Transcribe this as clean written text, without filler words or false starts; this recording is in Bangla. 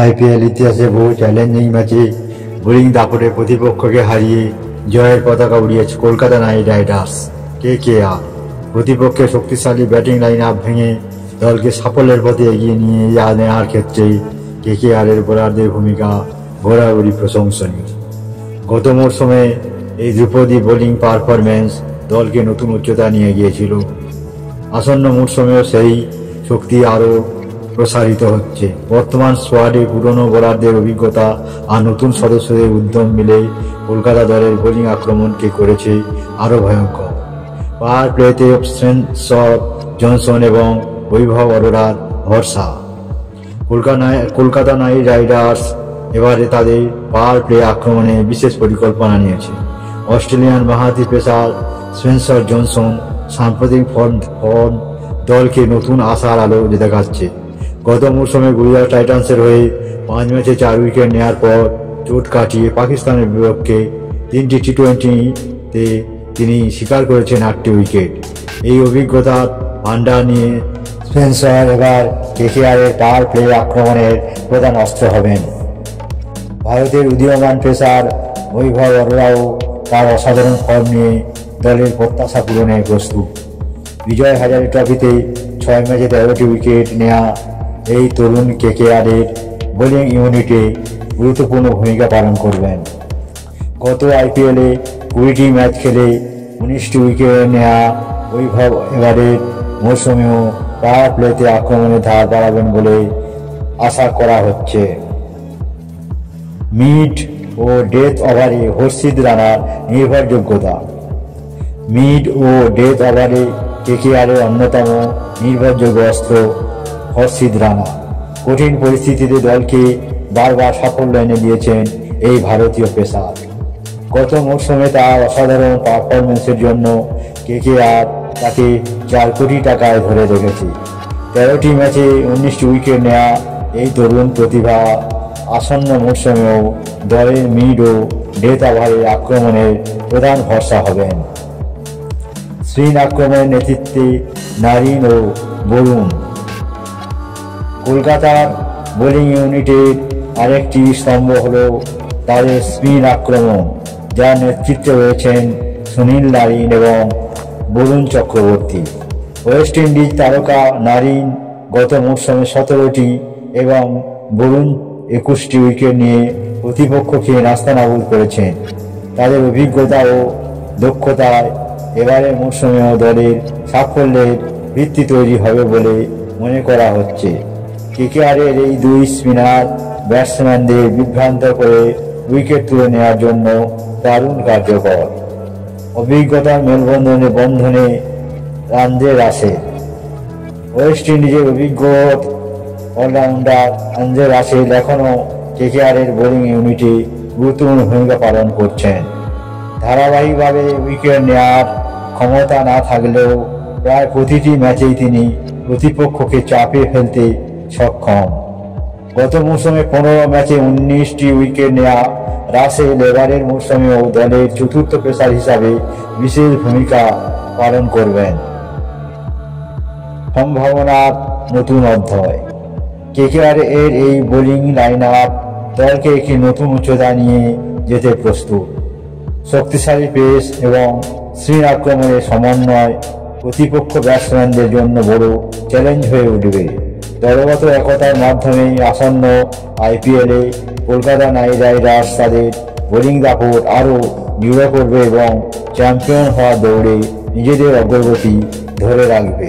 আইপিএল ইতিহাসে বহু চ্যালেঞ্জিং ম্যাচে বোলিং দাপটে প্রতিপক্ষকে হারিয়ে জয়ের পতাকা উড়িয়েছে কলকাতা নাইট রাইডার্স কেকেআর। প্রতিপক্ষের শক্তিশালী ব্যাটিং লাইন আপ ভেঙে দলকে সাফল্যের পথে এগিয়ে নিয়ে নেওয়ার ক্ষেত্রে কেকেআরের বোলারদের ভূমিকা বরাবরই প্রশংসনীয়। গত মরশুমে এই ধ্রুপদী বোলিং পারফরম্যান্স দলকে নতুন উচ্চতা নিয়ে গিয়েছিল। আসন্ন মরশুমেও সেই শক্তি আরও প্রসারিত হচ্ছে। বর্তমান স্কোয়াডে পুরনো বোলারদের অভিজ্ঞতা আর নতুন সদস্যদের উদ্যম মিলে কলকাতা দলের বোলিং আক্রমণকে করেছে আরও ভয়ঙ্কর। পাওয়ার প্লেতে স্পেন্সার জনসন এবং বৈভব অরোরার ভরসা। কলকাতা নাইট রাইডার্স এবারে তাদের পাওয়ার প্লে আক্রমণে বিশেষ পরিকল্পনা নিয়েছে। অস্ট্রেলিয়ান বাঁহাতি পেসার স্পেন্সার জনসন সাম্প্রতিক ফর্ম দলকে নতুন আশার আলো দেখাচ্ছে। গত মৌসুমে গুজরাট টাইটান্সের হয়ে 5 ম্যাচে 4 উইকেট নেওয়ার পর চোট কাটিয়ে পাকিস্তানের বিপক্ষে 3টি টি-20তে তিনি শিকার করেছেন 8টি উইকেট। এই অভিজ্ঞতার ভান্ডার নিয়ে স্পেন্সার এবার কেকেআরের পাওয়ার প্লে আক্রমণের প্রধান অস্ত্র হবেন। ভারতের উদীয়মান পেসার বৈভব অরোরাও তার অসাধারণ ফর্ম নিয়ে দলের প্রত্যাশা পূরণে প্রস্তুত। বিজয় হাজারে ট্রফিতে 6 ম্যাচে 13টি উইকেট নেওয়া এই তরুণ কেকেআরের বোলিং ইউনিটে গুরুত্বপূর্ণ ভূমিকা পালন করবেন। গত আইপিএলে 20টি ম্যাচ খেলে 19টি উইকেট নেওয়া বৈভব এবারের মৌসুমেও পাওয়ার প্লেতে আক্রমণের ধার বাড়াবেন বলে আশা করা হচ্ছে। মিড ও ডেথ ওভারে হর্ষিত রানার নির্ভরযোগ্যতা। মিড ও ডেথ ওভারে কেকেআরের অন্যতম নির্ভরযোগ্য অস্ত্র হর্ষিত রানা। কঠিন পরিস্থিতিতে দলকে বারবার সাফল্য এনে দিয়েছেন এই ভারতীয় পেসার। গত মৌসুমে তার অসাধারণ পারফরমেন্সের জন্য কেকেআর তাকে 4 কোটি টাকায় ধরে রেখেছে। 13টি ম্যাচে 19টি উইকেট নেওয়া এই তরুণ প্রতিভা আসন্ন মৌসুমেও দলের মিড ও ডেথ ওভারে আক্রমণের প্রধান ভরসা হবেন। স্পিন আক্রমণের নেতৃত্বে নারিন ও বরুণ। কলকাতার বোলিং ইউনিটের আরেকটি স্তম্ভ হল তাদের স্পিন আক্রমণ, যার নেতৃত্বে রয়েছেন সুনীল নারিন এবং বরুণ চক্রবর্তী। ওয়েস্ট ইন্ডিজ তারকা নারিন গত মৌসুমে 17টি এবং বরুণ 21টি উইকেট নিয়ে প্রতিপক্ষকে নাস্তানাবুদ করেছেন। তাদের অভিজ্ঞতা ও দক্ষতায় এবারের মৌসুমেও দলের সাফল্যের ভিত্তি তৈরি হবে বলে মনে করা হচ্ছে। কেকেআরের এই দুই স্পিনার ব্যাটসম্যানদের বিভ্রান্ত করে উইকেট তুলে নেওয়ার জন্য দারুণ কার্যকর। অভিজ্ঞতার মেলবন্ধনে রাঞ্জে রাসেল। ওয়েস্ট ইন্ডিজের অভিজ্ঞ অলরাউন্ডার রাঞ্জে রাসেল এখনও কেকেআরের বোলিং ইউনিটে গুরুত্বপূর্ণ ভূমিকা পালন করছেন। ধারাবাহিকভাবে উইকেট নেওয়ার ক্ষমতা না থাকলেও প্রায় প্রতিটি ম্যাচেই তিনি প্রতিপক্ষকে চাপে ফেলতে সক্ষম। গত মৌসুমে 15 ম্যাচে 19টি উইকেট নেওয়া রাসেল এবারের মৌসুমেও দলের চতুর্থ পেসার হিসাবে বিশেষ ভূমিকা পালন করবেন। সম্ভাবনার নতুন অধ্যায়। কেকেআর এর এই বোলিং লাইন আপ দলকে একটি নতুন উচ্চতা নিয়ে যেতে প্রস্তুত। শক্তিশালী পেস এবং স্পিন আক্রমণের সমন্বয় প্রতিপক্ষ ব্যাটসম্যানদের জন্য বড় চ্যালেঞ্জ হয়ে উঠবে। দলগত একতার মাধ্যমেই আসন্ন আইপিএলে কলকাতা নাইট রাইডার্স তাদের বোলিং দাপট আরও দৃঢ় করবে এবং চ্যাম্পিয়ন হওয়ার দৌড়ে নিজেদের অগ্রগতি ধরে রাখবে।